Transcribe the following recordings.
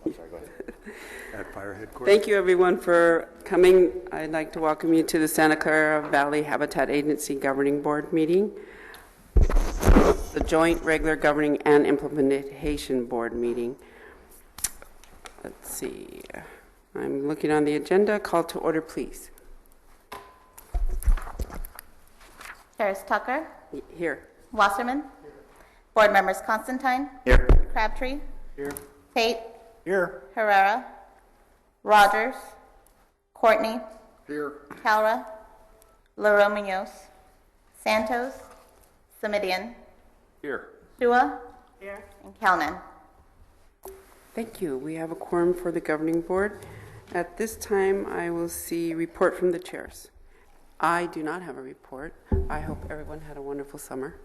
sorry, go ahead. At Fire Headquarters. Thank you, everyone, for coming. I'd like to welcome you to the Santa Clara Valley Habitat Agency Governing Board meeting, the Joint Regular Governing and Implementation Board meeting. Let's see. I'm looking on the agenda. Call to order, please. Harris Tucker. Here. Wasserman. Here. Board members Constantine. Here. Crabtree. Here. Tate. Here. Herrera. Rogers. Courtney. Here. Clara. Leroy Munoz. Santos. Samidian. Here. Shua. Here. And Kalnan. Thank you. We have a quorum for the governing board. At this time, I will see report from the chairs. I do not have a report. I hope everyone had a wonderful summer.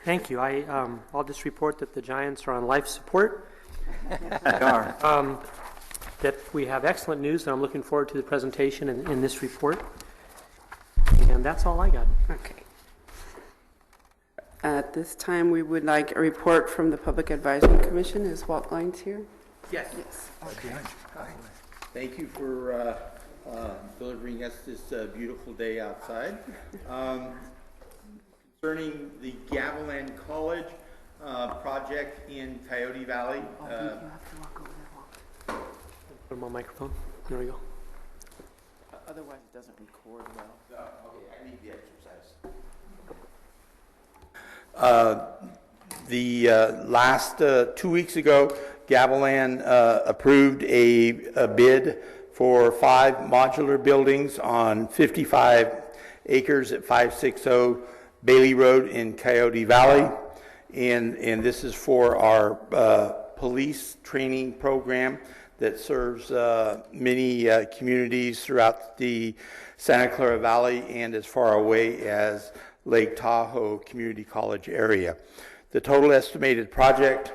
Thank you. I'll just report that the Giants are on life support. They are. That we have excellent news, and I'm looking forward to the presentation in this report. And that's all I got. Okay. At this time, we would like a report from the Public Advisory Commission. Is Walt Lines here? Yes. Yes. Okay. Thank you for delivering us this beautiful day outside. Concerning the Gavilan College project in Coyote Valley. Put them on microphone. There we go. Otherwise, it doesn't record well. Okay, I need the exercise. Last 2 weeks ago, Gavilan approved a bid for 5 modular buildings on 55 acres at 560 Bailey Road in Coyote Valley. And this is for our police training program that serves many communities throughout the Santa Clara Valley and as far away as Lake Tahoe Community College area. The total estimated project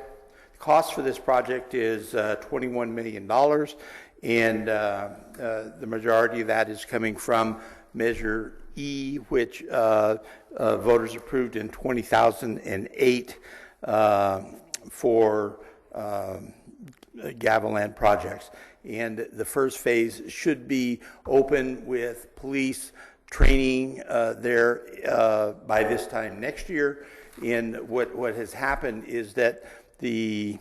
cost for this project is $21 million, and the majority of that is coming from Measure E, which voters approved in 2008 for Gavilan projects. And the first phase should be open with police training there by this time next year. And what has happened is that the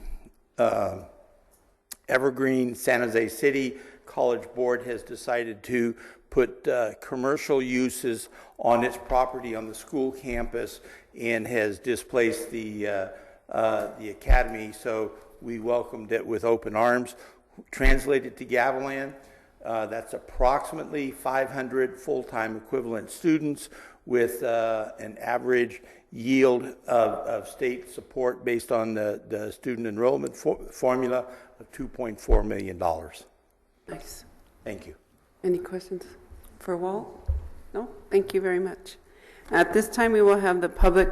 Evergreen San Jose City College Board has decided to put commercial uses on its property on the school campus and has displaced the academy. So we welcomed it with open arms. Translated to Gavilan, that's approximately 500 full-time equivalent students with an average yield of state support based on the student enrollment formula of $2.4 million. Nice. Thank you. Any questions for Walt? No? Thank you very much. At this time, we will have the public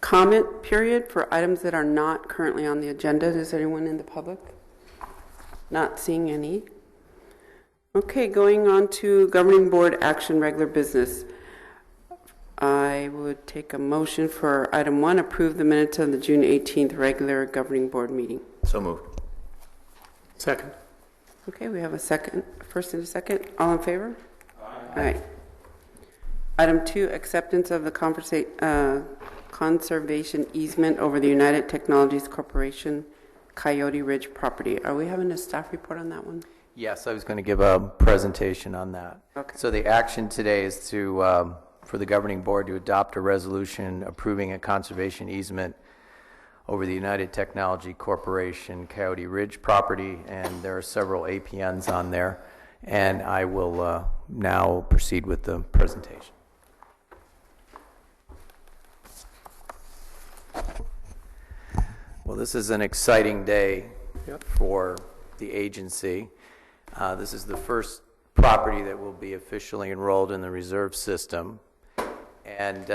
comment period for items that are not currently on the agenda. Is anyone in the public? Not seeing any. Okay, going on to governing board action, regular business. I would take a motion for item 1, approve the minutes of the June 18th regular governing board meeting. So moved. Second. Okay, we have a second, first and a second. All in favor? Aye. Item 2, acceptance of the conservation easement over the United Technologies Corporation Coyote Ridge property. Are we having a staff report on that one? Yes, I was going to give a presentation on that. Okay. So the action today is to for the governing board to adopt a resolution approving a conservation easement over the United Technology Corporation Coyote Ridge property, and there are several APNs on there, and I will now proceed with the presentation. Well, this is an exciting day for the agency. This is the first property that will be officially enrolled in the reserve system. And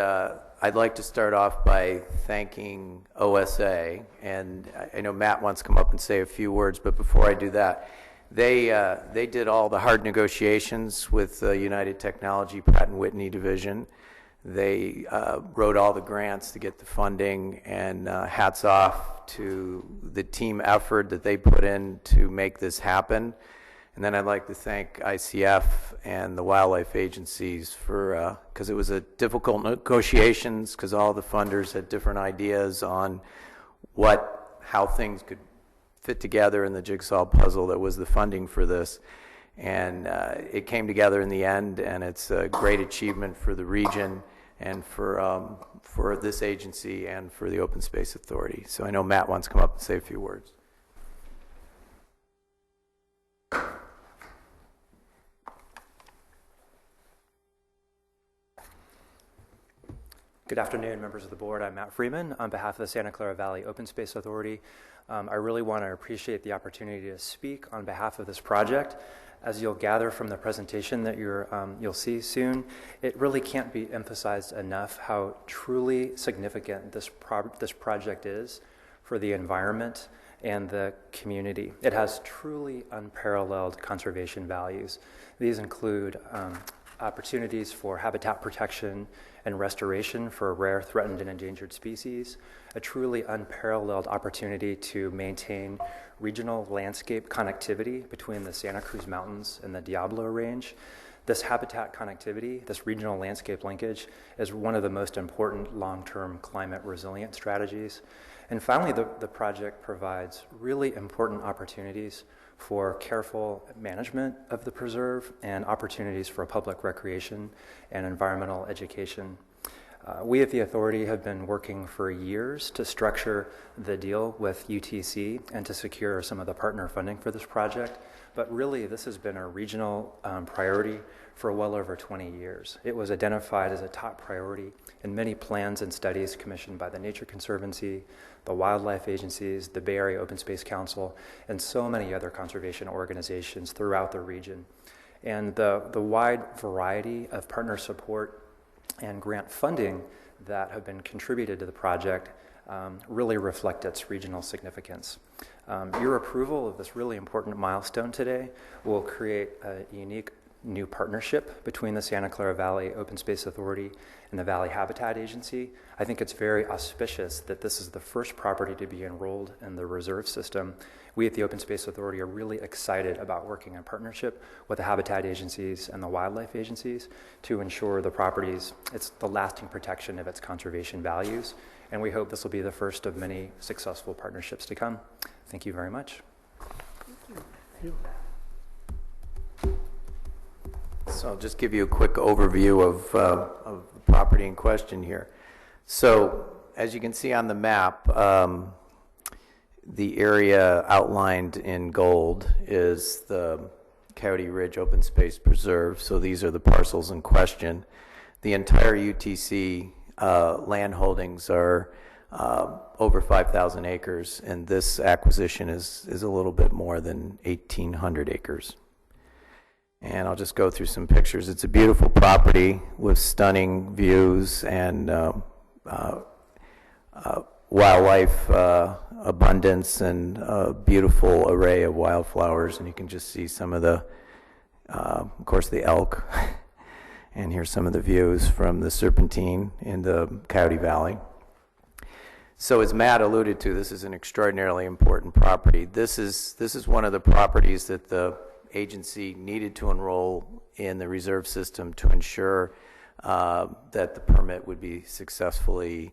I'd like to start off by thanking OSA. And I know Matt wants to come up and say a few words, but before I do that, they did all the hard negotiations with United Technology Pratt & Whitney division. They wrote all the grants to get the funding, and hats off to the team effort that they put in to make this happen. And then I'd like to thank ICF and the wildlife agencies for, because it was a difficult negotiations, because all the funders had different ideas on how things could fit together in the jigsaw puzzle that was the funding for this. And it came together in the end, and it's a great achievement for the region and for this agency and for the Open Space Authority. So I know Matt wants to come up and say a few words. Good afternoon, members of the board. I'm Matt Freeman on behalf of the Santa Clara Valley Open Space Authority. I really want to appreciate the opportunity to speak on behalf of this project. As you'll gather from the presentation that you'll see soon, it really can't be emphasized enough how truly significant this project is for the environment and the community. It has truly unparalleled conservation values. These include opportunities for habitat protection and restoration for rare, threatened, and endangered species, a truly unparalleled opportunity to maintain regional landscape connectivity between the Santa Cruz Mountains and the Diablo Range. This habitat connectivity, this regional landscape linkage, is one of the most important long-term climate resilient strategies. And finally, the project provides really important opportunities for careful management of the preserve and opportunities for public recreation and environmental education. We at the authority have been working for years to structure the deal with UTC and to secure some of the partner funding for this project, but really this has been a regional priority for well over 20 years. It was identified as a top priority in many plans and studies commissioned by the Nature Conservancy, the wildlife agencies, the Bay Area Open Space Council, and so many other conservation organizations throughout the region. And the wide variety of partner support and grant funding that have been contributed to the project really reflect its regional significance. Your approval of this really important milestone today will create a unique new partnership between the Santa Clara Valley Open Space Authority and the Valley Habitat Agency. I think it's very auspicious that this is the first property to be enrolled in the reserve system. We at the Open Space Authority are really excited about working in partnership with the habitat agencies and the wildlife agencies to ensure the properties, it's the lasting protection of its conservation values. And we hope this will be the first of many successful partnerships to come. Thank you very much. Thank you. So I'll just give you a quick overview of the property in question here. So as you can see on the map, the area outlined in gold is the Coyote Ridge Open Space Preserve. So these are the parcels in question. The entire UTC land holdings are over 5,000 acres, and this acquisition is a little bit more than 1,800 acres. And I'll just go through some pictures. It's a beautiful property with stunning views and wildlife abundance and a beautiful array of wildflowers. And you can just see some of the, of course, the elk. And here's some of the views from the Serpentine in the Coyote Valley. So as Matt alluded to, this is an extraordinarily important property. This is one of the properties that the agency needed to enroll in the reserve system to ensure that the permit would be successfully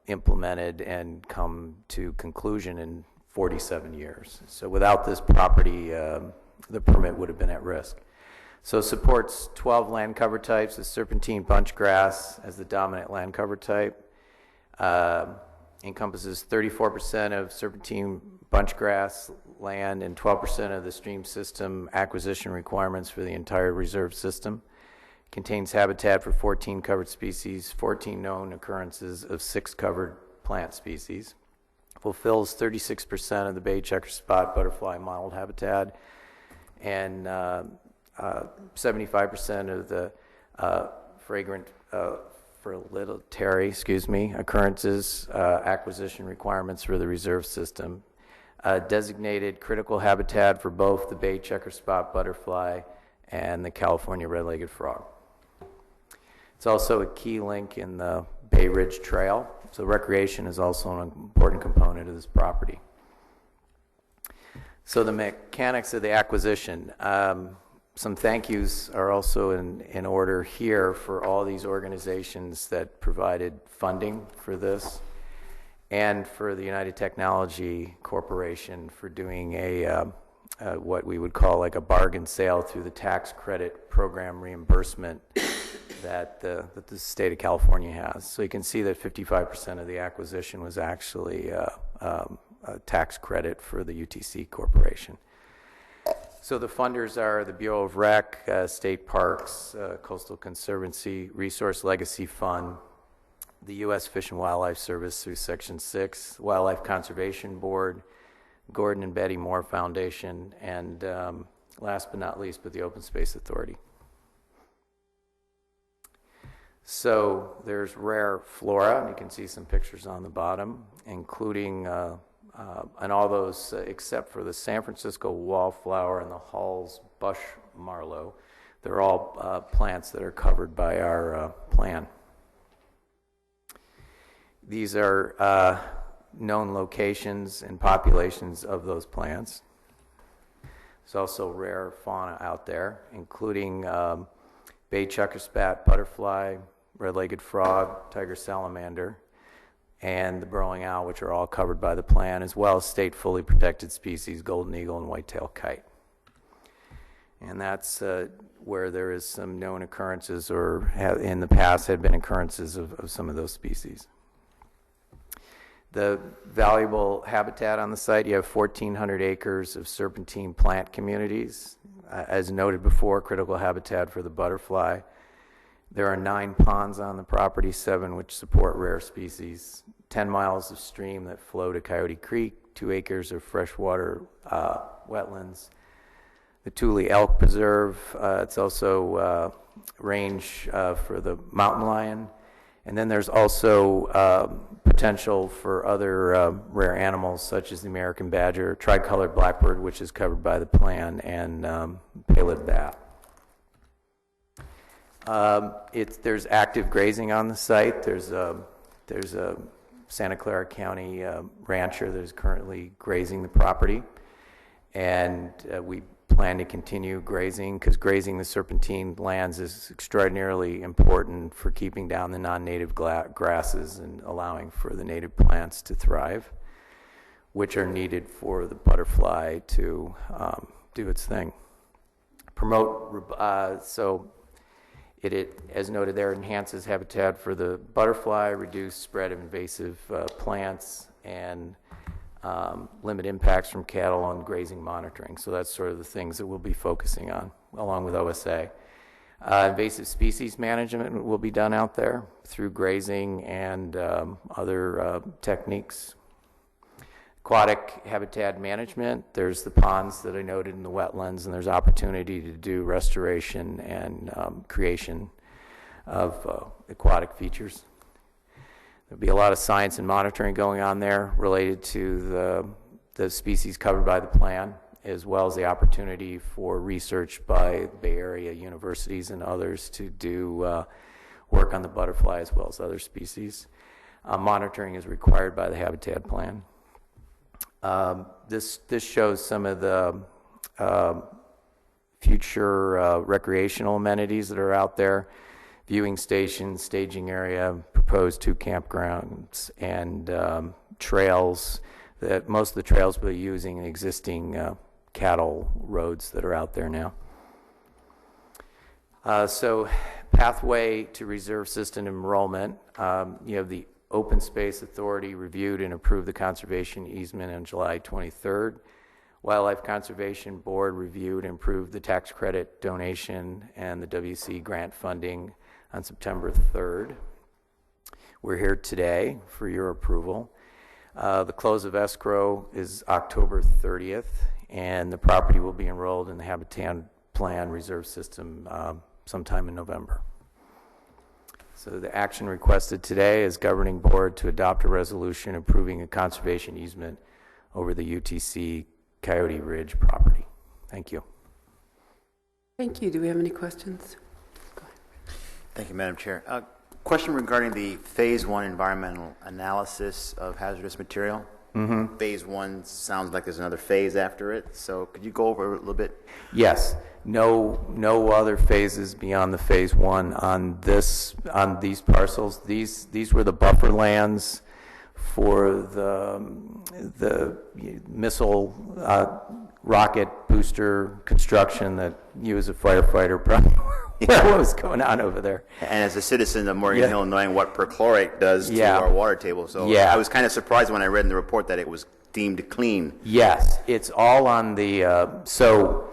implemented and come to conclusion in 47 years. So without this property, the permit would have been at risk. So it supports 12 land cover types, with serpentine bunchgrass as the dominant land cover type. Encompasses 34% of serpentine bunchgrass land and 12% of the stream system acquisition requirements for the entire reserve system. Contains habitat for 14 covered species, 14 known occurrences of 6 covered plant species. Fulfills 36% of the bay checker spot butterfly modeled habitat and 75% of the fragrant frillatary, occurrences acquisition requirements for the reserve system. Designated critical habitat for both the bay checker spot butterfly and the California red-legged frog. It's also a key link in the Bay Ridge Trail, so recreation is also an important component of this property. So the mechanics of the acquisition. Some thank yous are also in order here for all these organizations that provided funding for this, and for the United Technology Corporation for doing what we would call like a bargain sale through the tax credit program reimbursement that the state of California has. So you can see that 55% of the acquisition was actually a tax credit for the UTC Corporation. So the funders are the Bureau of Rec, State Parks, Coastal Conservancy, Resource Legacy Fund, the U.S. Fish and Wildlife Service through Section 6, Wildlife Conservation Board, Gordon and Betty Moore Foundation, and last but not least, the Open Space Authority. So there's rare flora, and you can see some pictures on the bottom, including and all those except for the San Francisco wallflower and the Hall's bush marlow. They're all plants that are covered by our plan. These are known locations and populations of those plants. There's also rare fauna out there, including bay chukar butterfly, red-legged frog, tiger salamander, and the burrowing owl, which are all covered by the plan, as well as state fully protected species, golden eagle and white-tailed kite. And that's where there is some known occurrences, or in the past had been occurrences of some of those species. The valuable habitat on the site, you have 1,400 acres of serpentine plant communities. As noted before, critical habitat for the butterfly. There are 9 ponds on the property, 7 which support rare species, 10 miles of stream that flow to Coyote Creek, 2 acres of freshwater wetlands. The Thule Elk Preserve, it's also range for the mountain lion. And then there's also potential for other rare animals such as the American badger, tricolored blackbird, which is covered by the plan, and palid bat. There's active grazing on the site. There's a Santa Clara County rancher that is currently grazing the property, and we plan to continue grazing, because grazing the serpentine lands is extraordinarily important for keeping down the non-native grasses and allowing for the native plants to thrive, which are needed for the butterfly to do its thing. So it, as noted there, enhances habitat for the butterfly, reduce spread of invasive plants, and limit impacts from cattle on grazing monitoring. So that's sort of the things that we'll be focusing on, along with OSA. Invasive species management will be done out there through grazing and other techniques. Aquatic habitat management, there's the ponds that I noted in the wetlands, and there's opportunity to do restoration and creation of aquatic features. There'll be a lot of science and monitoring going on there related to the species covered by the plan, as well as the opportunity for research by Bay Area universities and others to do work on the butterfly as well as other species. Monitoring is required by the habitat plan. This shows some of the future recreational amenities that are out there. Viewing stations, staging area, proposed 2 campgrounds, and trails. That most of the trails will be using existing cattle roads that are out there now. So pathway to reserve system enrollment. You have the Open Space Authority reviewed and approved the conservation easement on July 23rd. Wildlife Conservation Board reviewed and approved the tax credit donation and the WC grant funding on September 3rd. We're here today for your approval. The close of escrow is October 30th, and the property will be enrolled in the Habitat Plan Reserve System sometime in November. So the action requested today is Governing Board to adopt a resolution approving a conservation easement over the UTC Coyote Ridge property. Thank you. Thank you. Do we have any questions? Thank you, Madam Chair. Question regarding the Phase 1 environmental analysis of hazardous material. Phase 1 sounds like there's another phase after it, so could you go over it a little bit? Yes, no other phases beyond the Phase 1 on these parcels. These were the buffer lands for the missile rocket booster construction that you as a firefighter probably were what was going on over there. And as a citizen of Morgan Hill, knowing what perchlorate does to our water table, so I was kind of surprised when I read in the report that it was deemed clean. Yes, it's all on the, so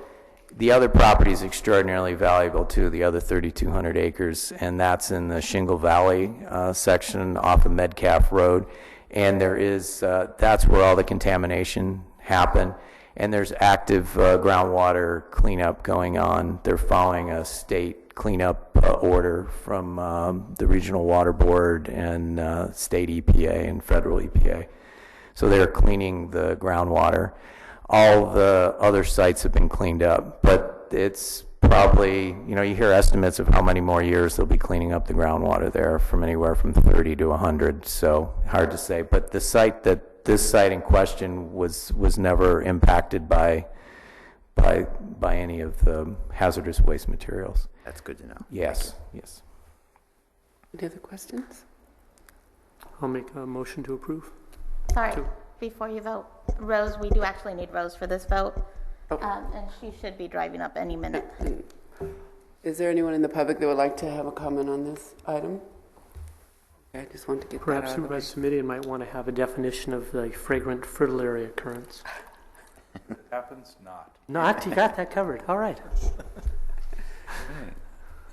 the other property is extraordinarily valuable too, the other 3,200 acres, and that's in the Shingle Valley section off of Metcalf Road. And there is, that's where all the contamination happened. And there's active groundwater cleanup going on. They're following a state cleanup order from the Regional Water Board and state EPA and federal EPA. So they're cleaning the groundwater. All the other sites have been cleaned up, but it's probably, you know, you hear estimates of how many more years they'll be cleaning up the groundwater there, from anywhere from 30 to 100, so hard to say. But the site this site in question was never impacted by any of the hazardous waste materials. That's good to know. Yes, yes. Any other questions? I'll make a motion to approve. Sorry, before you vote, Rose, we do actually need Rose for this vote, and she should be driving up any minute. Is there anyone in the public that would like to have a comment on this item? I just want to get Perhaps that out of the way. Supervisor Simidian might want to have a definition of the fragrant fritillary occurrence. Happens not. Not, you got that covered. All right.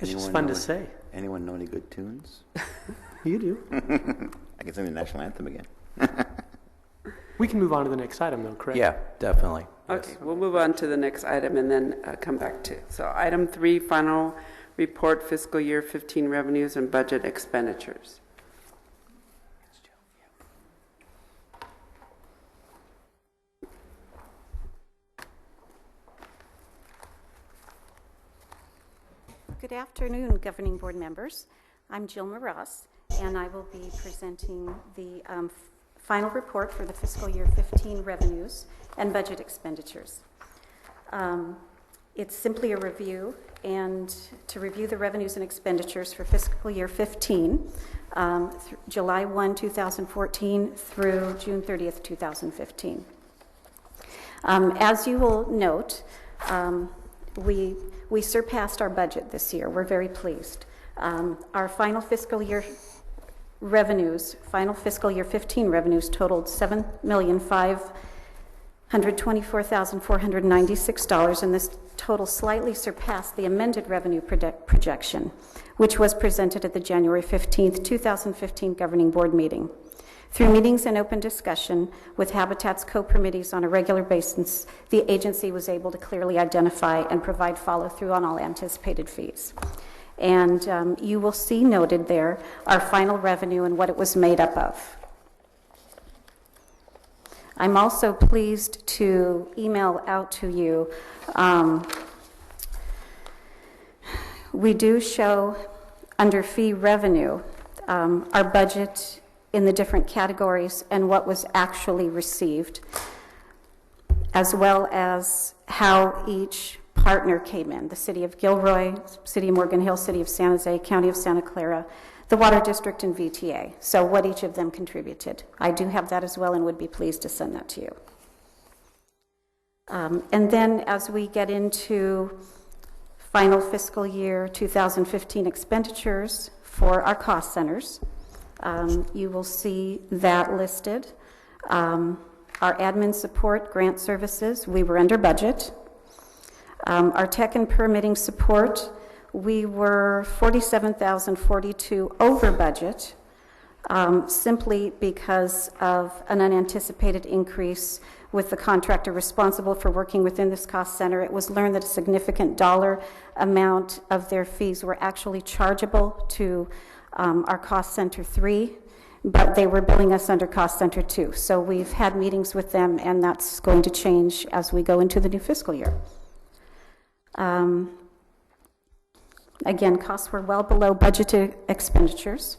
It's just fun to say. Anyone know any good tunes? You do. I can sing the national anthem again. We can move on to the next item, though, correct? Yeah, definitely. Okay, we'll move on to the next item and then come back to. So item 3, final report fiscal year 15 revenues and budget expenditures. Good afternoon, Governing Board members. I'm Jill Maras, and I will be presenting the final report for the fiscal year 15 revenues and budget expenditures. It's simply a review, and to review the revenues and expenditures for fiscal year 15, July 1, 2014 through June 30th, 2015. As you will note, we surpassed our budget this year. We're very pleased. Our final fiscal year revenues, final fiscal year 15 revenues totaled $7,524,496, and this total slightly surpassed the amended revenue projection, which was presented at the January 15th, 2015 Governing Board meeting. Through meetings and open discussion with Habitat's co-permittees on a regular basis, the agency was able to clearly identify and provide follow-through on all anticipated fees. And you will see noted there our final revenue and what it was made up of. I'm also pleased to email out to you. We do show under fee revenue our budget in the different categories and what was actually received, as well as how each partner came in. The City of Gilroy, City of Morgan Hill, City of San Jose, County of Santa Clara, the Water District, and VTA. So what each of them contributed. I do have that as well and would be pleased to send that to you. And then as we get into final fiscal year 2015 expenditures for our cost centers, you will see that listed. Our admin support, grant services, we were under budget. Our tech and permitting support, we were $47,042 over budget, simply because of an unanticipated increase with the contractor responsible for working within this cost center. It was learned that a significant dollar amount of their fees were actually chargeable to our cost center 3, but they were billing us under cost center 2. So we've had meetings with them, and that's going to change as we go into the new fiscal year. Again, costs were well below budgeted expenditures,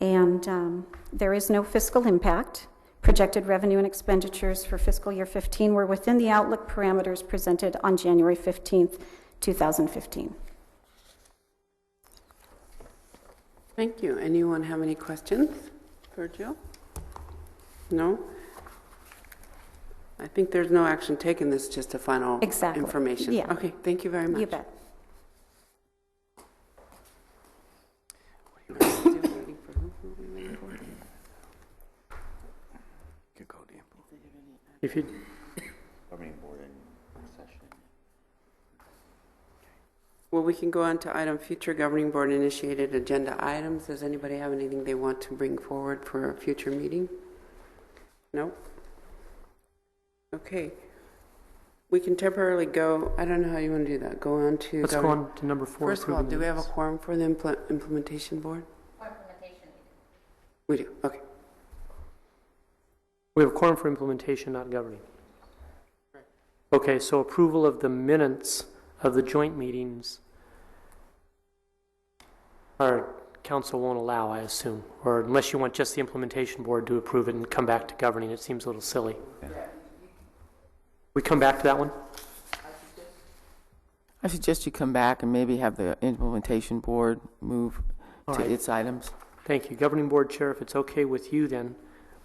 and there is no fiscal impact. Projected revenue and expenditures for fiscal year 15 were within the outlook parameters presented on January 15th, 2015. Thank you. Anyone have any questions for Jill? No? I think there's no action taken. This is just a final Exactly. information. Yeah. Okay, thank you very much. You bet. Still waiting for who? Who are we waiting for? If you, Governing board in session. Well, we can go on to item future governing board initiated agenda items. Does anybody have anything they want to bring forward for a future meeting? No? Okay. We can temporarily go, I don't know how you want to do that. Go on to. let's go on to number 4. First of all, approving do we have a minutes. quorum for the implementation board? For implementation. We do, okay. We have a quorum for implementation, not governing. Okay, so approval of the minutes of the joint meetings, our council won't allow, I assume, or unless you want just the implementation board to approve it and come back to governing, it seems a little silly. We come back to that one? I suggest you come back and maybe have the implementation board move All to right. its items. Thank you. Governing board chair, if it's okay with you, then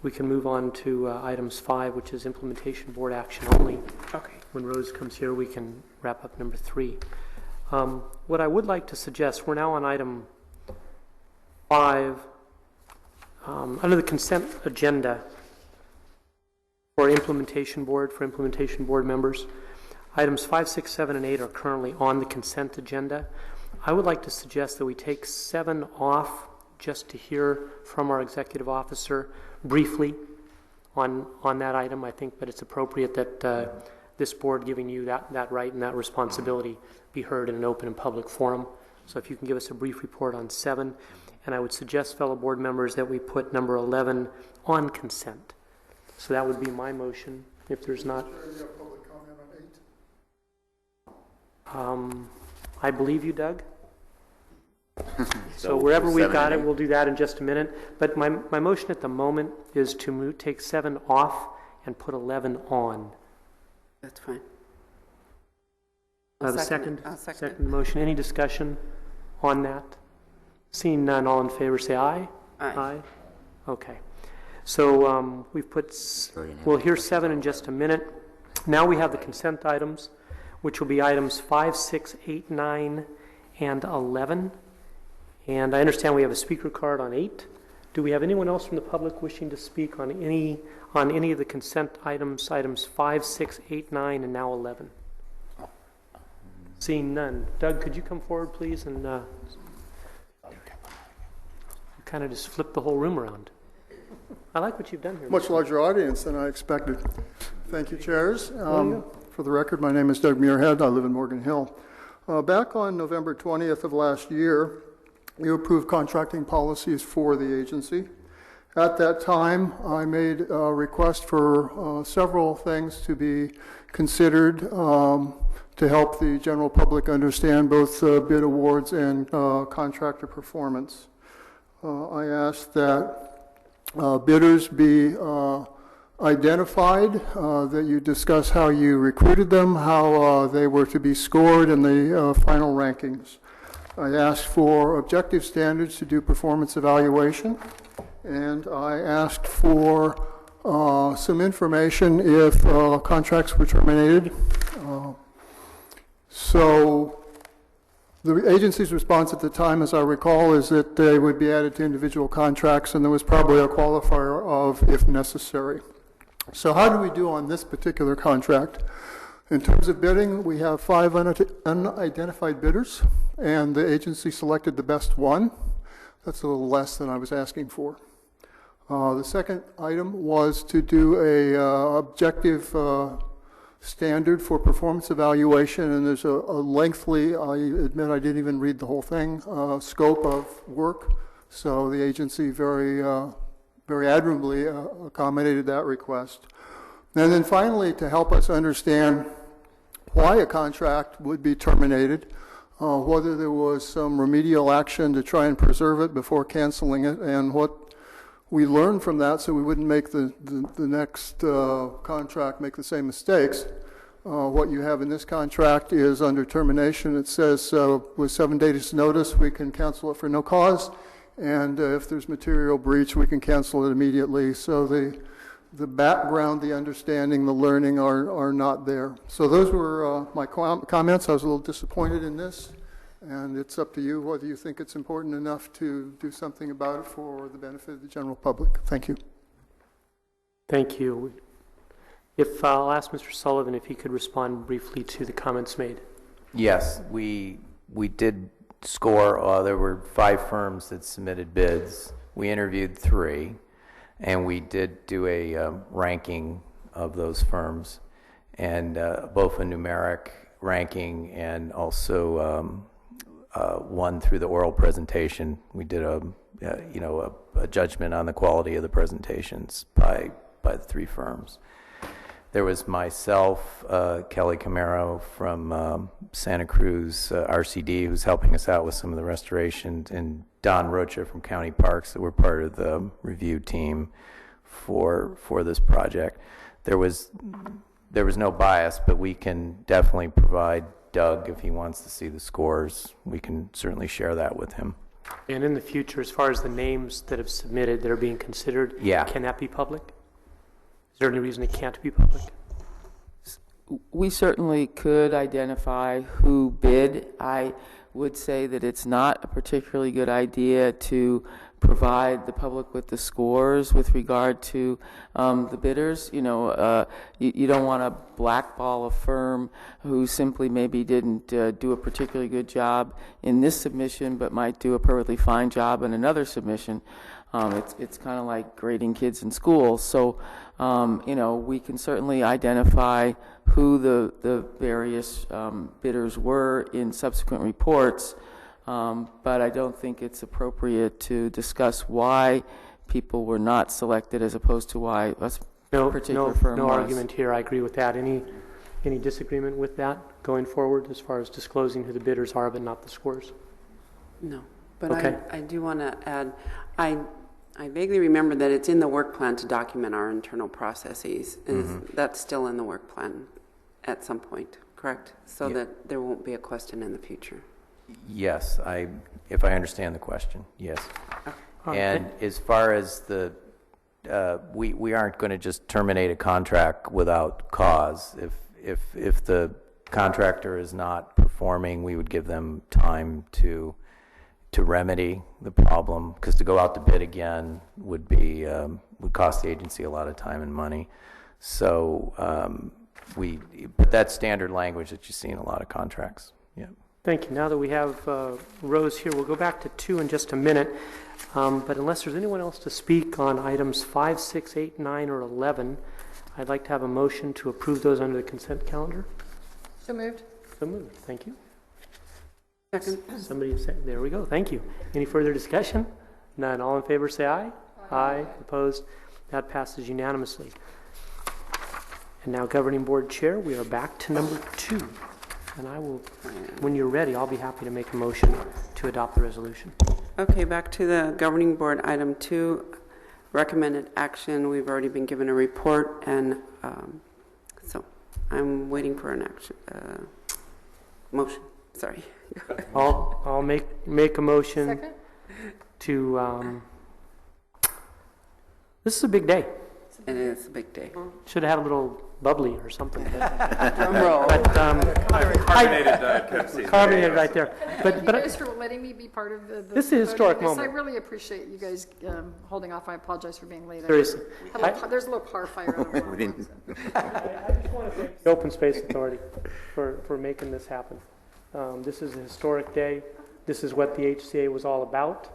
we can move on to items 5, which is implementation board action only. Okay. When Rose comes here, we can wrap up number 3. What I would like to suggest, we're now on item 5, under the consent agenda for implementation board members. Items 5, 6, 7, and 8 are currently on the consent agenda. I would like to suggest that we take 7 off just to hear from our executive officer briefly on that item. I think that it's appropriate that this board, giving you that right and that responsibility, be heard in an open and public forum. So if you can give us a brief report on 7. And I would suggest, fellow board members, that we put number 11 on consent. So that would be my motion, if there's not. I believe you, Doug. So wherever we've got it, we'll do that in just a minute. But my motion at the moment is to take 7 off and put 11 on. That's fine. The I'll second second. motion. Any discussion on that? Seeing none, all in favor say aye. Aye. Okay. So we've put, we'll hear 7 in just a minute. Now we have the consent items, which will be items 5, 6, 8, 9, and 11. And I understand we have a speaker card on 8. Do we have anyone else from the public wishing to speak on any of the consent items, items 5, 6, 8, 9, and now 11? Seeing none. Doug, could you come forward, please, and kind of just flip the whole room around. I like what you've done here. Much larger audience than I expected. Thank you, chairs. For the record, my name is Doug Muirhead. I live in Morgan Hill. Back on November 20th of last year, you approved contracting policies for the agency. At that time, I made a request for several things to be considered to help the general public understand both bid awards and contractor performance. I asked that bidders be identified, that you discuss how you recruited them, how they were to be scored in the final rankings. I asked for objective standards to do performance evaluation, and I asked for some information if contracts were terminated. So the agency's response at the time, as I recall, is that they would be added to individual contracts, and there was probably a qualifier of if necessary. So how do we do on this particular contract? In terms of bidding, we have 5 unidentified bidders, and the agency selected the best one. That's a little less than I was asking for. The second item was to do a objective standard for performance evaluation, and there's a lengthy, I admit I didn't even read the whole thing, scope of work. So the agency very admirably accommodated that request. And then finally, to help us understand why a contract would be terminated, whether there was some remedial action to try and preserve it before canceling it, and what we learned from that so we wouldn't make the next contract make the same mistakes. What you have in this contract is under termination. It says with 7 days notice we can cancel it for no cause, and if there's material breach we can cancel it immediately. So the background, the understanding, the learning are not there. So those were my comments. I was a little disappointed in this, and it's up to you whether you think it's important enough to do something about it for the benefit of the general public. Thank you. Thank you. If I'll ask Mr. Sullivan if he could respond briefly to the comments made. Yes, we did score. There were 5 firms that submitted bids. We interviewed 3, and we did do a ranking of those firms, and both a numeric ranking and also one through the oral presentation. We did a judgment on the quality of the presentations by the 3 firms. There was myself, Kelly Camaro from Santa Cruz RCD, who's helping us out with some of the restorations, and Don Rocha from County Parks that were part of the review team for this project. There was no bias, but we can definitely provide Doug, if he wants to see the scores, we can certainly share that with him. And in the future, as far as the names that have submitted that are being considered, can that be public? Is there any reason it can't be public? We certainly could identify who bid. I would say that it's not a particularly good idea to provide the public with the scores with regard to the bidders. You don't want to blackball a firm who simply maybe didn't do a particularly good job in this submission but might do a perfectly fine job in another submission. It's kind of like grading kids in school. So, we can certainly identify who the various bidders were in subsequent reports, but I don't think it's appropriate to discuss why people were not selected as opposed to why a particular firm was. No argument here. I agree with that. Any disagreement with that going forward as far as disclosing who the bidders are but not the scores? No, but okay. I do want to add, I vaguely remember that it's in the work plan to document our internal processes. And that's still in the work plan at some point, correct? So that there won't be a question in the future. Yes, if I understand the question, yes. Okay. And as far as we aren't going to just terminate a contract without cause. If the contractor is not performing, we would give them time to remedy the problem, because to go out to bid again would cost the agency a lot of time and money. So but that's standard language that you see in a lot of contracts. Yeah. Thank you. Now that we have Rose here, we'll go back to 2 in just a minute. But unless there's anyone else to speak on items 5, 6, 8, 9, or 11, I'd like to have a motion to approve those under the consent calendar. So moved. So moved. Thank you. Second. Somebody said, there we go. Thank you. Any further discussion? None. All in favor say aye. Aye. Opposed? That passes unanimously. And now, Governing Board Chair, we are back to number 2. And I will, when you're ready, I'll be happy to make a motion to adopt the resolution. Okay, back to the Governing Board, item 2, recommended action. We've already been given a report, and so I'm waiting for an action motion. Sorry. I'll make a motion. Second? To this is a big day. It is a big day. Should have had a little bubbly or something. Drum roll. But carbonated right there. Thank you guys for letting me be part of the this is a historic voting. moment. I really appreciate you guys holding off. I apologize for being late. Seriously. There's a little car fire. We didn't. I just want to thank the Open Space Authority for making this happen. This is a historic day. This is what the HCA was all about.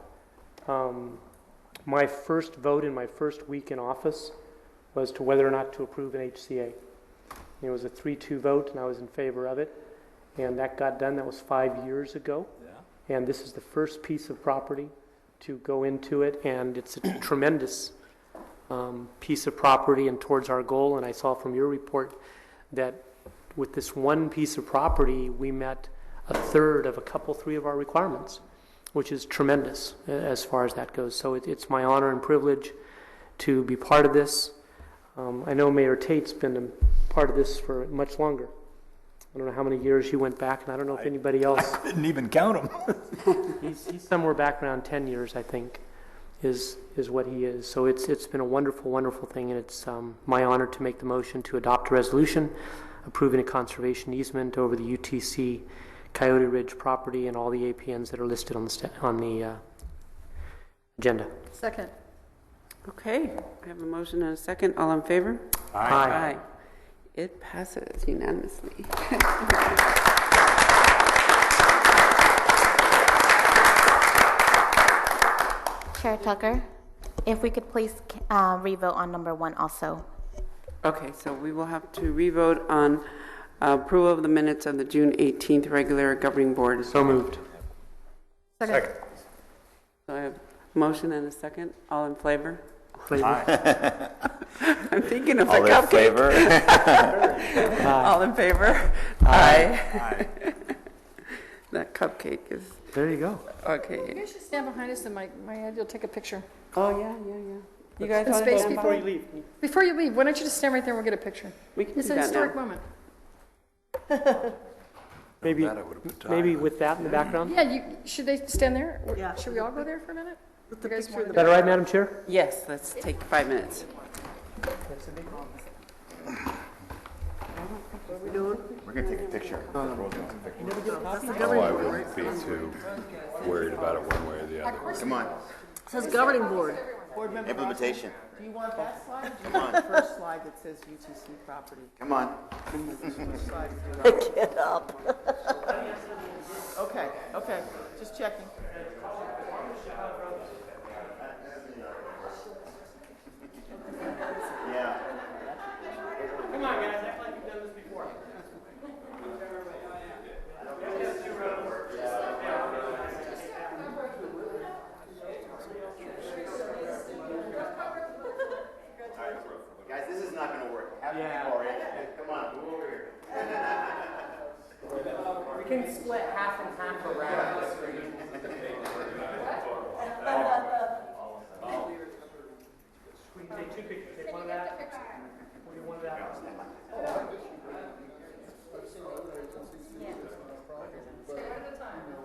My first vote in my first week in office was to whether or not to approve an HCA. It was a 3-2 vote, and I was in favor of it. And that got done. That was 5 years ago. Yeah. And this is the first piece of property to go into it, and it's a tremendous piece of property and towards our goal. And I saw from your report that with this one piece of property, we met a third of three of our requirements, which is tremendous as far as that goes. So it's my honor and privilege to be part of this. I know Mayor Tate's been a part of this for much longer. I don't know how many years you went back, and I don't know if anybody else. I didn't even count them. He's somewhere back around 10 years, I think, is what he is. So it's been a wonderful, wonderful thing, and it's my honor to make the motion to adopt a resolution approving a conservation easement over the UTC Coyote Ridge property and all the APNs that are listed on the agenda. Second. Okay, we have a motion and a second. All in favor? Aye. It passes unanimously. Chair Tucker, if we could please revote on number 1 also. Okay, so we will have to revote on approval of the minutes of the June 18th regular governing board. So moved. Second. So I have a motion and a second. All in favor? Aye. I'm thinking of All a in cupcake. favor? All in favor? Aye. That cupcake is, There you go. You okay. guys should stand behind us and my ad, you'll take a picture. Oh, yeah. You guys In want to space stand before by? you leave. Before you leave, why don't you just stand right there and we'll get a picture? We can It's do a that historic now. moment. Maybe with that in the background. Yeah, should they stand there? Or should we all go there for a minute? You guys want Is to that all right, Madam Chair? Yes, let's take 5 minutes. We're going to take a picture. Oh, I wouldn't be too worried about it one way or the other. Come on. It says governing board. Implementation. Do you want that slide? Come on. The first slide that says UTC property. Come on. Get up. Okay, just checking. Yeah. Come on, guys. Act like you've done this before. Guys, this is not going to work. Have people already. Come on, move over here. We can split half and half around the screen. We can take 2 pictures. Take one of that. We'll do one of that.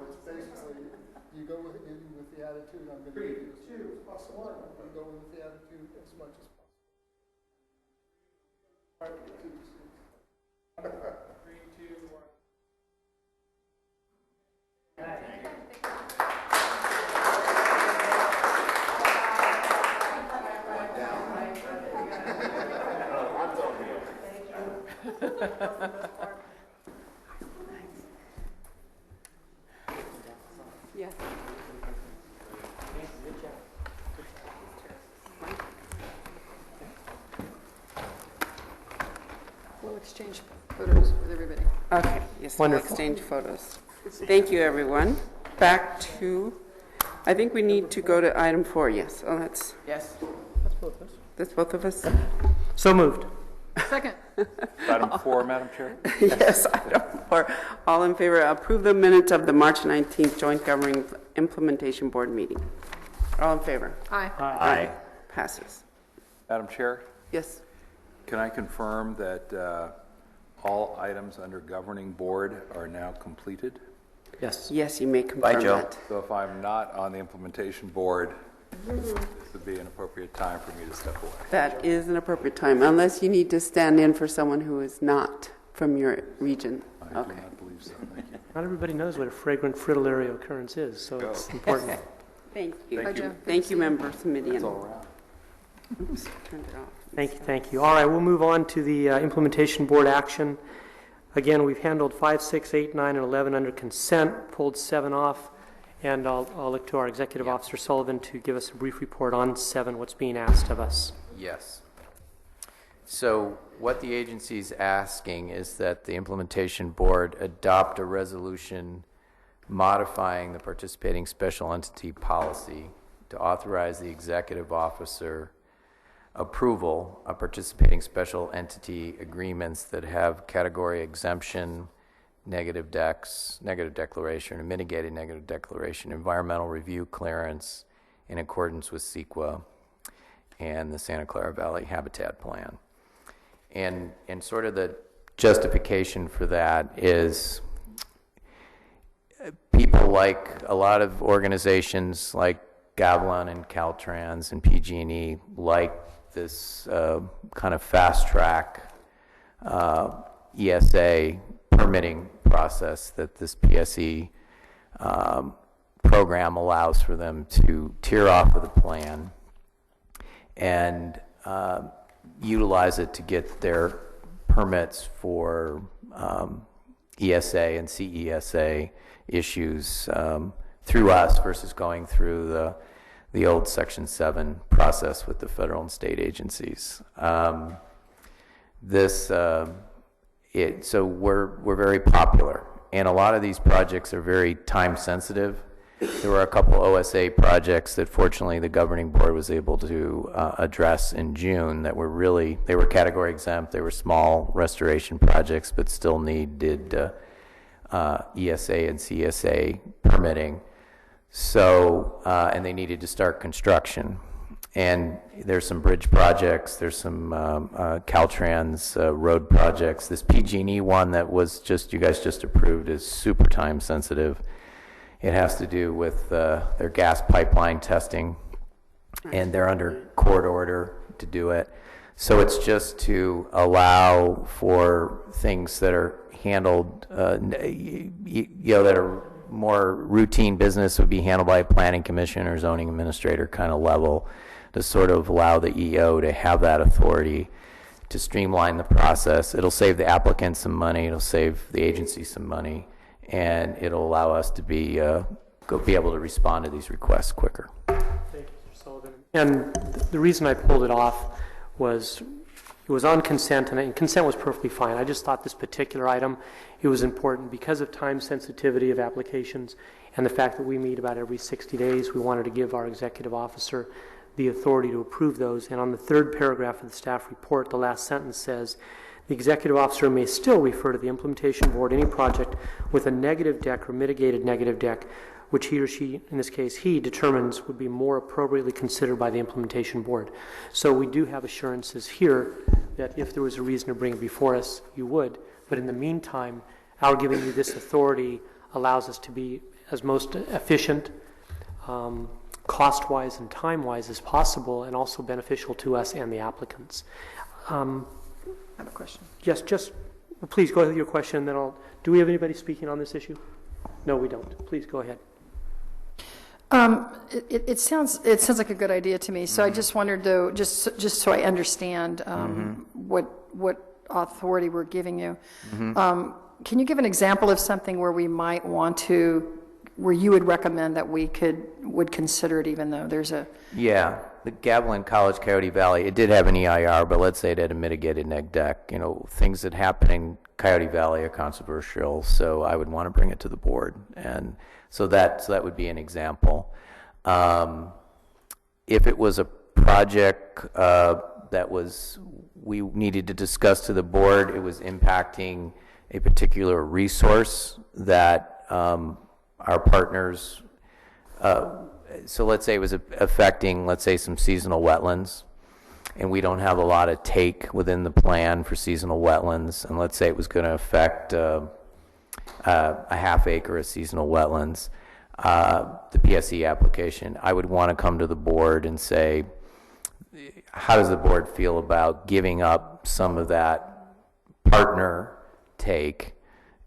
It's basically, you go with the attitude, I'm going to do this. 3, 2, plus 1. You go with the attitude as much as possible. 3, 2, 1. Yes. We'll exchange photos with everybody. Okay, yes, we'll Wonderful. exchange photos. Thank you, everyone. Back to, I think we need to go to item 4, yes. Oh, that's Yes. both of us? So moved. Second. Item 4, Madam Chair. Yes, item 4. All in favor, approve the minutes of the March 19th Joint Governing Implementation Board meeting. All in favor? Aye. Aye. Passes. Madam Chair, Yes. can I confirm that all items under governing board are now completed? Yes. Yes, you may confirm Joe. that. So if I'm not on the implementation board, this would be an appropriate time for me to step away. That is an appropriate time, unless you need to stand in for someone who is not from your region. I do Okay. not believe so. Thank you. Not everybody knows what a fragrant fritillary occurrence is, so it's important. Thank you. Bye, Joe. Thank you, members, Midian. It's all around. Oops, turned it off. Thank you. All right, we'll move on to the implementation board action. Again, we've handled 5, 6, 8, 9, and 11 under consent, pulled 7 off, and I'll look to our Executive Officer Sullivan to give us a brief report on 7, what's being asked of us. Yes. So what the agency's asking is that the implementation board adopt a resolution modifying the participating special entity policy to authorize the executive officer approval of participating special entity agreements that have category exemption negative decks, negative declaration, or mitigated negative declaration, environmental review clearance in accordance with CEQA and the Santa Clara Valley Habitat Plan. And sort of the justification for that is people like a lot of organizations like Gavilan and Caltrans and PG&E like this kind of fast track ESA permitting process that this PSE program allows for them to tear off of the plan and utilize it to get their permits for ESA and CESA issues through us versus going through the old Section 7 process with the federal and state agencies. So we're very popular, and a lot of these projects are very time sensitive. There were a couple OSA projects that fortunately the governing board was able to address in June that were they were category exempt, they were small restoration projects, but still needed ESA and CSA permitting. So, and they needed to start construction. And there's some bridge projects, there's some Caltrans road projects. This PG&E one that was you guys just approved is super time sensitive. It has to do with their gas pipeline testing, and they're under court order to do it. So it's just to allow for things that are handled, that are more routine business would be handled by a planning commission or zoning administrator kind of level, to sort of allow the EO to have that authority to streamline the process. It'll save the applicant some money, it'll save the agency some money, and it'll allow us to be able to respond to these requests quicker. Thank you, Mr. Sullivan. And the reason I pulled it off was it was on consent, and consent was perfectly fine. I just thought this particular item, it was important because of time sensitivity of applications and the fact that we meet about every 60 days. We wanted to give our executive officer the authority to approve those. And on the third paragraph of the staff report, the last sentence says, the executive officer may still refer to the implementation board any project with a negative deck or mitigated negative deck, which he or she, in this case he, determines would be more appropriately considered by the implementation board. So we do have assurances here that if there was a reason to bring it before us, you would. But in the meantime, our giving you this authority allows us to be as most efficient, cost-wise and time-wise as possible, and also beneficial to us and the applicants. I have a question. Yes, please go ahead with your question, then do we have anybody speaking on this issue? No, we don't. Please go ahead. It sounds like a good idea to me. So I just wondered, though, just so I understand what authority we're giving you. Can you give an example of something where we might want to, where you would recommend that we would consider it, even though there's a... Yeah, the Gavilan College Coyote Valley, it did have an EIR, but let's say it had a mitigated neg deck. You know, things that happen in Coyote Valley are controversial, so I would want to bring it to the board. And so that would be an example. If it was a project that we needed to discuss to the board, it was impacting a particular resource that our partners, so let's say it was affecting, let's say, some seasonal wetlands, and we don't have a lot of take within the plan for seasonal wetlands, and let's say it was going to affect a half acre of seasonal wetlands, the PSE application, I would want to come to the board and say, how does the board feel about giving up some of that partner take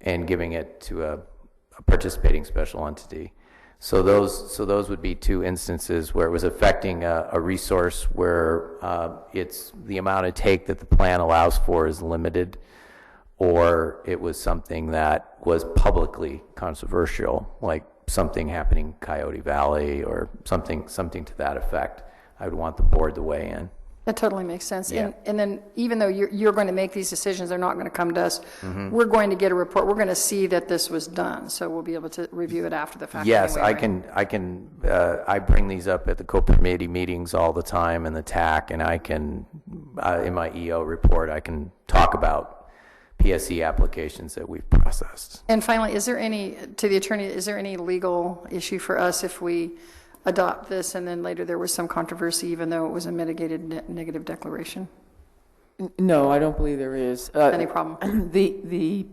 and giving it to a participating special entity? So those would be two instances where it was affecting a resource where it's the amount of take that the plan allows for is limited, or it was something that was publicly controversial, like something happening in Coyote Valley or something to that effect. I would want the board to weigh in. That totally makes sense. Yeah. And then even though you're going to make these decisions, they're not going to come to us. We're going to get a report. We're going to see that this was done, so we'll be able to review it after the fact. Yes, anyway, right? I bring these up at the co-committee meetings all the time and the TAC, and I can, in my EO report, I can talk about PSE applications that we've processed. And finally, is there any, to the attorney, is there any legal issue for us if we adopt this and then later there was some controversy even though it was a mitigated negative declaration? No, I don't believe there is. Any problem? The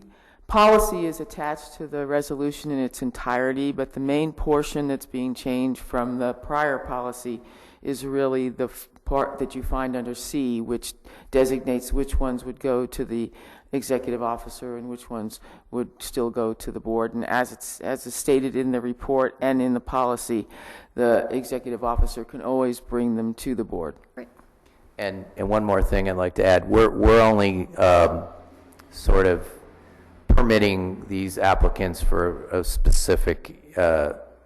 policy is attached to the resolution in its entirety, but the main portion that's being changed from the prior policy is really the part that you find under C, which designates which ones would go to the executive officer and which ones would still go to the board. And as it's stated in the report and in the policy, the executive officer can always bring them to the board. Great. And one more thing I'd like to add, we're only sort of permitting these applicants for a specific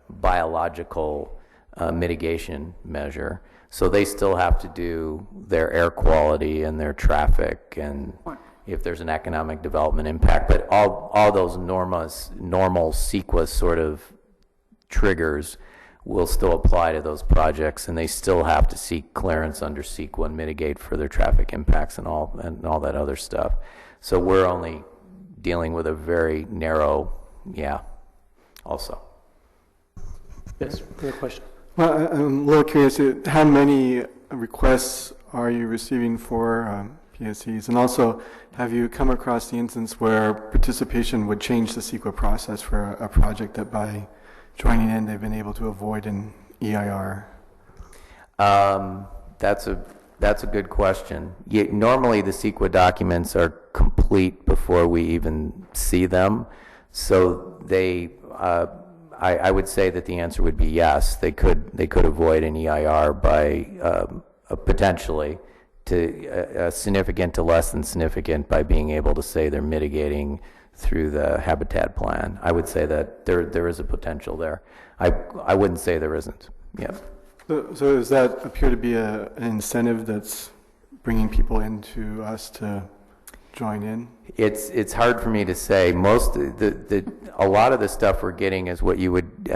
biological mitigation measure. So they still have to do their air quality and their traffic and if there's an economic development impact. But all those normal CEQA sort of triggers will still apply to those projects, and they still have to seek clearance under CEQA and mitigate for their traffic impacts and all that other stuff. So we're only dealing with a very narrow, also. Yes, another question. Well, I'm a little curious, how many requests are you receiving for PSEs? And also, have you come across the instance where participation would change the CEQA process for a project that by joining in they've been able to avoid an EIR? That's a good question. Normally the CEQA documents are complete before we even see them, so they I would say that the answer would be yes. They could avoid an EIR by potentially to significant to less than significant by being able to say they're mitigating through the habitat plan. I would say that there is a potential there. I wouldn't say there isn't. Yeah. So does that appear to be an incentive that's bringing people into us to join in? It's hard for me to say. A lot of the stuff we're getting is what you would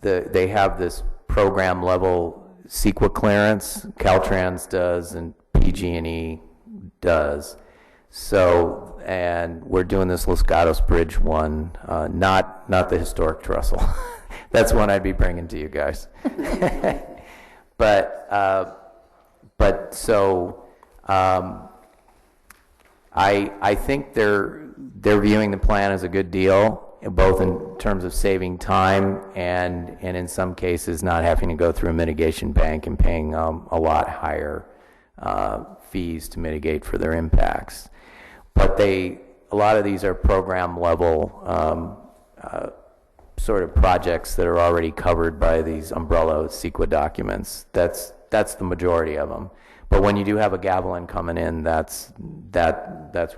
they have this program level CEQA clearance. Caltrans does and PG&E does. So, and we're doing this Los Gatos Bridge one, not the historic trestle. That's one I'd be bringing to you guys. But so I think they're viewing the plan as a good deal, both in terms of saving time and in some cases not having to go through a mitigation bank and paying a lot higher fees to mitigate for their impacts. But a lot of these are program level sort of projects that are already covered by these umbrella CEQA documents. That's the majority of them. But when you do have a Gavilan coming in, that's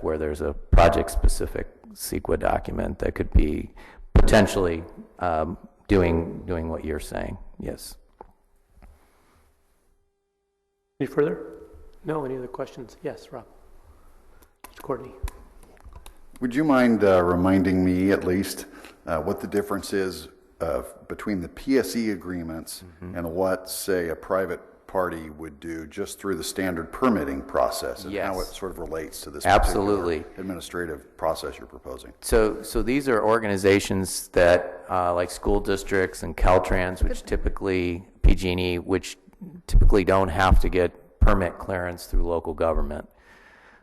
where there's a project-specific CEQA document that could be potentially doing what you're saying. Yes. Any further? No. Any other questions? Yes, Rob. Mr. Courtney. Would you mind reminding me, at least, what the difference is between the PSE agreements and what, say, a private party would do just through the standard permitting process, and how it sort of relates to this particular administrative process you're proposing? So these are organizations that, like school districts and Caltrans, which typically, PG&E, which typically don't have to get permit clearance through local government.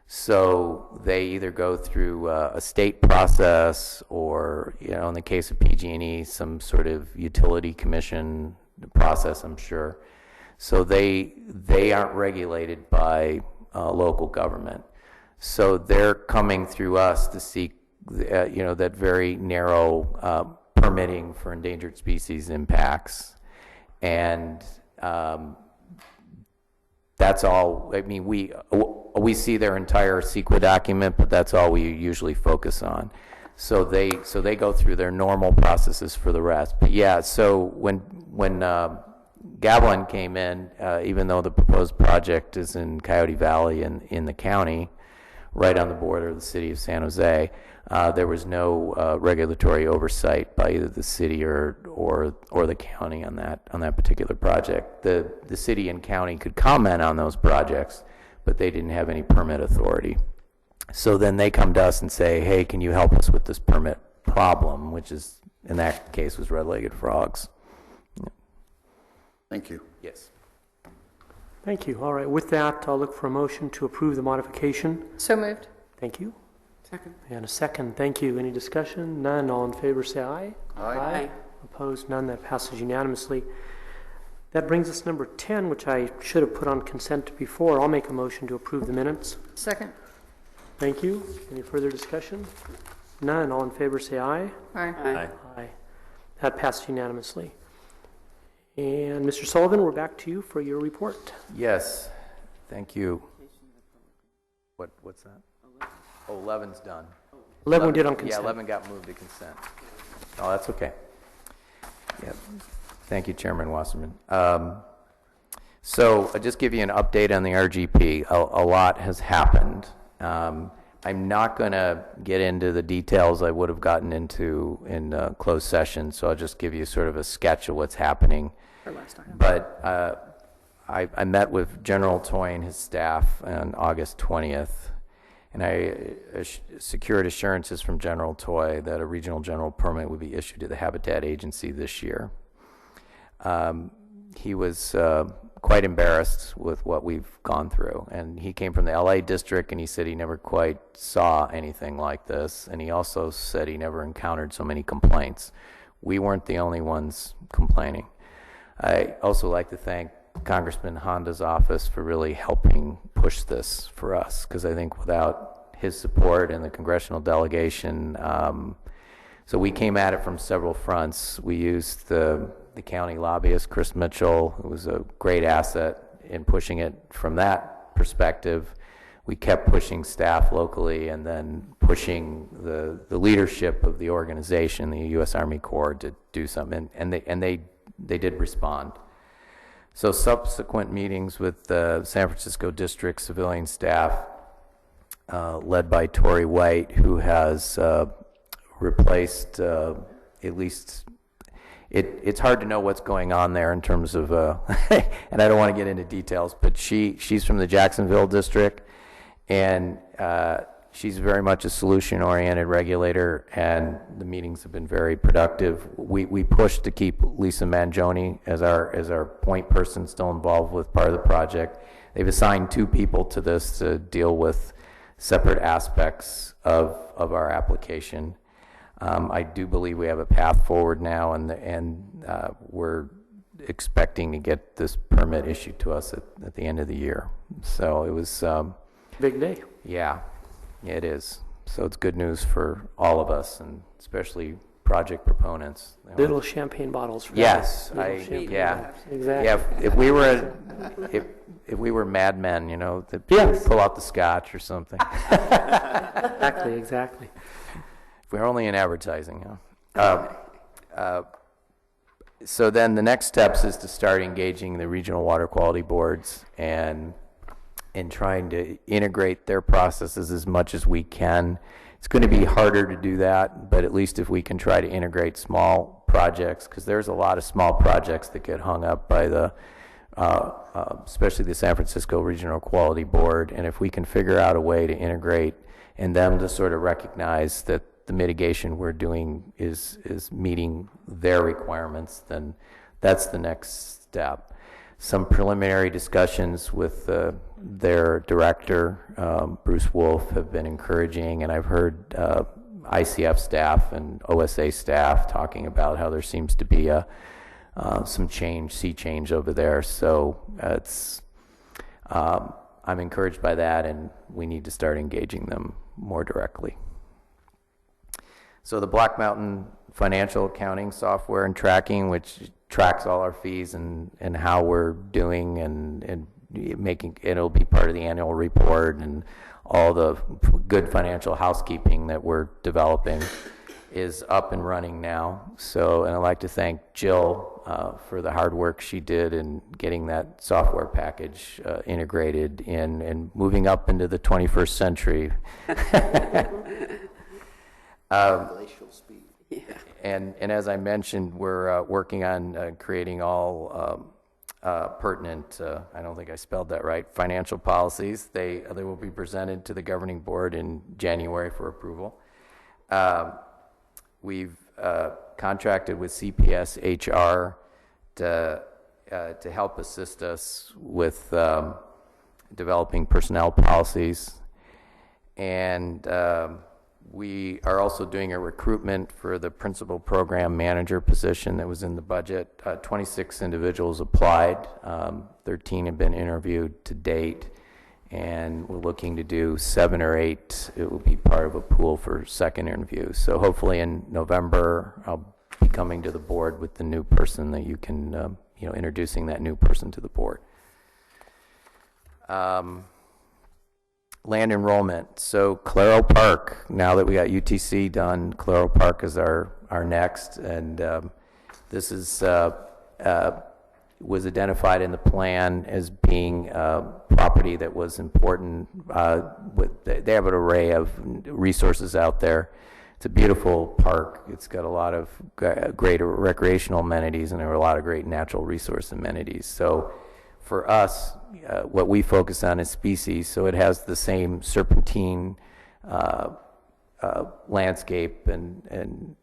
So they either go through a state process or, in the case of PG&E, some sort of utility commission process, I'm sure. So they aren't regulated by local government. So they're coming through us to seek, that very narrow permitting for endangered species impacts. And that's all. I mean, we see their entire CEQA document, but that's all we usually focus on. So they go through their normal processes for the rest. But yeah, so when Gavilan came in, even though the proposed project is in Coyote Valley in the county, right on the border of the city of San Jose, there was no regulatory oversight by either the city or the county on that particular project. The city and county could comment on those projects, but they didn't have any permit authority. So then they come to us and say, hey, can you help us with this permit problem, which is, in that case, was red-legged frogs. Thank you. Yes. Thank you. All right, with that, I'll look for a motion to approve the modification. So moved. Thank you. Second. And a second. Thank you. Any discussion? None. All in favor say aye. Aye. Opposed? None. That passes unanimously. That brings us to number 10, which I should have put on consent before. I'll make a motion to approve the minutes. Second. Thank you. Any further discussion? None. All in favor say aye. Aye. Aye. Aye. That passed unanimously. And Mr. Sullivan, we're back to you for your report. Yes. Thank you. What's that? Oh, 11's done. 11 we did on consent. Yeah, 11 got moved to consent. Oh, that's okay. Yeah. Thank you, Chairman Wasserman. So I'll just give you an update on the RGP. A lot has happened. I'm not going to get into the details I would have gotten into in closed session, so I'll just give you sort of a sketch of what's happening. But I met with General Toy and his staff on August 20th, and I secured assurances from General Toy that a regional general permit would be issued to the Habitat Agency this year. He was quite embarrassed with what we've gone through, and he came from the LA district, and he said he never quite saw anything like this, and he also said he never encountered so many complaints. We weren't the only ones complaining. I also like to thank Congressman Honda's office for really helping push this for us, because I think without his support and the congressional delegation, so we came at it from several fronts. We used the county lobbyist, Chris Mitchell, who was a great asset in pushing it from that perspective. We kept pushing staff locally and then pushing the leadership of the organization, the U.S. Army Corps, to do something, and they did respond. So subsequent meetings with the San Francisco District civilian staff, led by Tori White, who has replaced at least, it's hard to know what's going on there in terms of, and I don't want to get into details, but she's from the Jacksonville District, and she's very much a solution-oriented regulator, and the meetings have been very productive. We pushed to keep Lisa Mangione as our point person still involved with part of the project. They've assigned 2 people to this to deal with separate aspects of our application. I do believe we have a path forward now, and we're expecting to get this permit issued to us at the end of the year. So it was big day. Yeah, it is. So it's good news for all of us, and especially project proponents. Little champagne bottles. For yes, exactly. Yeah. If we were Mad Men, that pull out the scotch or something. Exactly. If we're only in advertising, so then the next steps is to start engaging the regional water quality boards and trying to integrate their processes as much as we can. It's going to be harder to do that, but at least if we can try to integrate small projects, because there's a lot of small projects that get hung up by the, especially the San Francisco Regional Quality Board, and if we can figure out a way to integrate and them to sort of recognize that the mitigation we're doing is meeting their requirements, then that's the next step. Some preliminary discussions with their director, Bruce Wolf, have been encouraging, and I've heard ICF staff and OSA staff talking about how there seems to be some sea change over there. So I'm encouraged by that, and we need to start engaging them more directly. So the Black Mountain financial accounting software and tracking, which tracks all our fees and how we're doing, and it'll be part of the annual report, and all the good financial housekeeping that we're developing is up and running now. So, and I'd like to thank Jill for the hard work she did in getting that software package integrated in and moving up into the 21st century. Glacial speed. Yeah. And as I mentioned, we're working on creating all pertinent, I don't think I spelled that right, financial policies. They will be presented to the governing board in January for approval. We've contracted with CPS HR to help assist us with developing personnel policies. And we are also doing a recruitment for the principal program manager position that was in the budget. 26 individuals applied, 13 have been interviewed to date, and we're looking to do 7 or 8. It will be part of a pool for second interview. So hopefully in November, I'll be coming to the board with the new person that you can, introducing that new person to the board. Land enrollment. So Clara Park, now that we got UTC done, Clara Park is our next, and this is was identified in the plan as being property that was important. They have an array of resources out there. It's a beautiful park. It's got a lot of great recreational amenities, and there are a lot of great natural resource amenities. So for us, what we focus on is species, so it has the same serpentine landscape and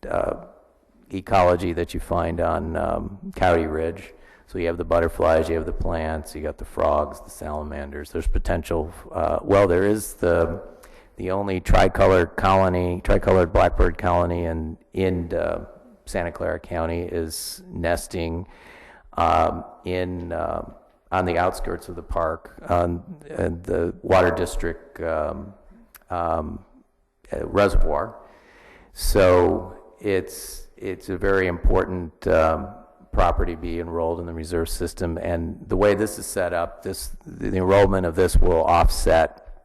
ecology that you find on Coyote Ridge. So you have the butterflies, you have the plants, you got the frogs, the salamanders. There's potential. There is the only tricolored blackbird colony in Santa Clara County is nesting on the outskirts of the park, on the Water District reservoir. So it's a very important property be enrolled in the reserve system. And the way this is set up, the enrollment of this will offset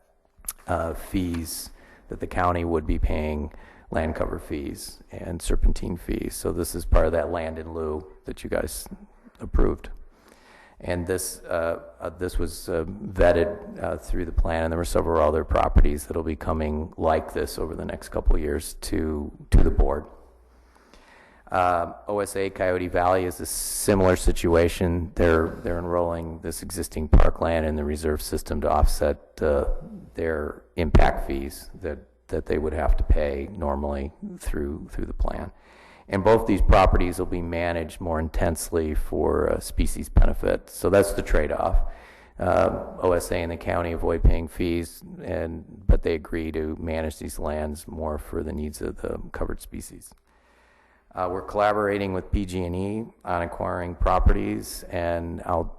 fees that the county would be paying, land cover fees and serpentine fees. So this is part of that land in lieu that you guys approved. And this was vetted through the plan, and there were several other properties that will be coming like this over the next couple of years to the board. OSA Coyote Valley is a similar situation. They're enrolling this existing parkland in the reserve system to offset their impact fees that they would have to pay normally through the plan. And both these properties will be managed more intensely for species benefit. So that's the trade-off. OSA and the county avoid paying fees, but they agree to manage these lands more for the needs of the covered species. We're collaborating with PG&E on acquiring properties, and I'll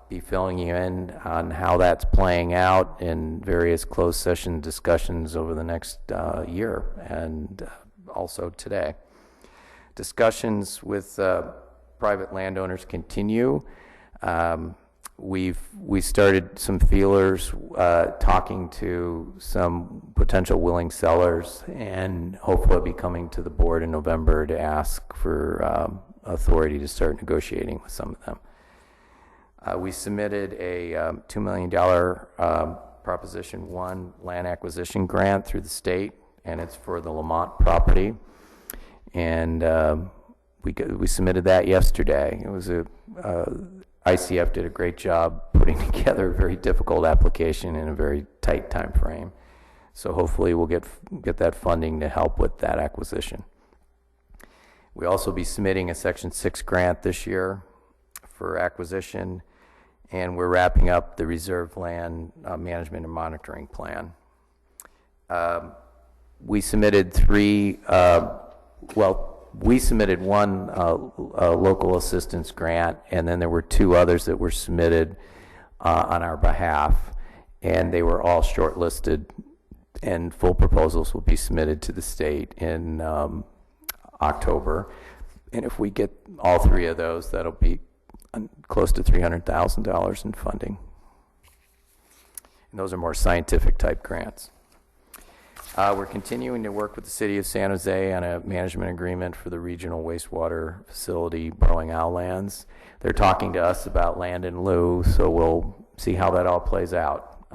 be filling you in on how that's playing out in various closed session discussions over the next year, and also today. Discussions with private landowners continue. We started some feelers talking to some potential willing sellers, and hopefully I'll be coming to the board in November to ask for authority to start negotiating with some of them. We submitted a $2 million Proposition 1 land acquisition grant through the state, and it's for the Lamont property. And we submitted that yesterday. It was ICF did a great job putting together a very difficult application in a very tight time frame. So hopefully we'll get that funding to help with that acquisition. We'll also be submitting a Section 6 grant this year for acquisition, and we're wrapping up the reserve land management and monitoring plan. We submitted we submitted one local assistance grant, and then there were 2 others that were submitted on our behalf, and they were all shortlisted, and full proposals will be submitted to the state in October. And if we get all 3 of those, that'll be close to $300,000 in funding. And those are more scientific type grants. We're continuing to work with the City of San Jose on a management agreement for the regional wastewater facility borrowing owl lands. They're talking to us about land in lieu, so we'll see how that all plays out.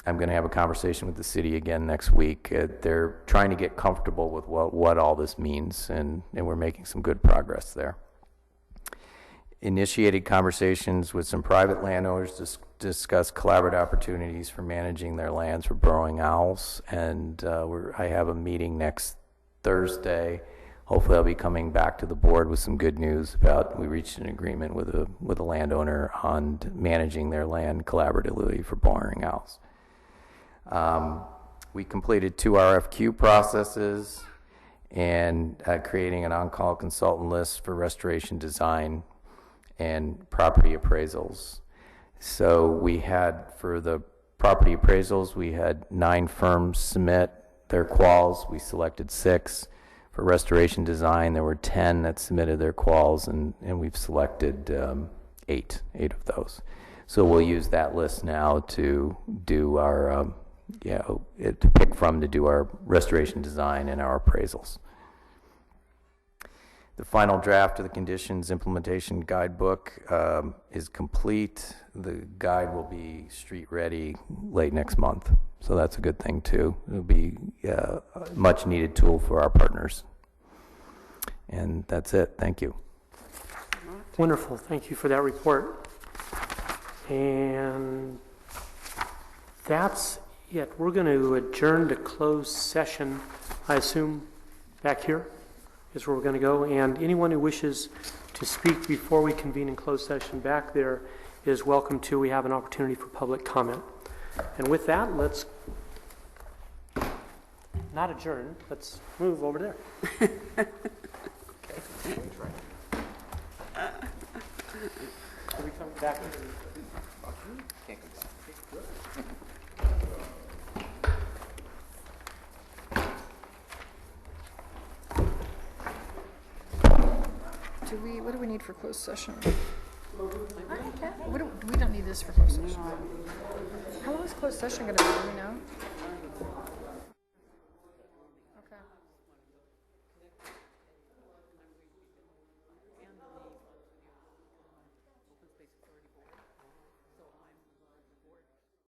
I'm going to have a conversation with the city again next week. They're trying to get comfortable with what all this means, and we're making some good progress there. Initiated conversations with some private landowners to discuss collaborative opportunities for managing their lands for burrowing owls, and I have a meeting next Thursday. Hopefully I'll be coming back to the board with some good news about we reached an agreement with a landowner on managing their land collaboratively for burrowing owls. We completed 2 RFQ processes and creating an on-call consultant list for restoration design and property appraisals. So we had, for the property appraisals, we had 9 firms submit their quals. We selected 6. For restoration design, there were 10 that submitted their quals, and we've selected 8 of those. So we'll use that list now to do our, to pick from to do our restoration design and our appraisals. The final draft of the conditions implementation guidebook is complete. The guide will be street ready late next month, so that's a good thing too. It'll be a much needed tool for our partners. And that's it. Thank you. Wonderful. Thank you for that report. And that's it. We're going to adjourn to closed session, I assume, back here is where we're going to go. And anyone who wishes to speak before we convene in closed session back there is welcome to. We have an opportunity for public comment. And with that, let's not adjourn. Let's move over there. Are we coming back? What do we need for closed session? We don't need this for closed session. How long is closed session going to be? Do we know?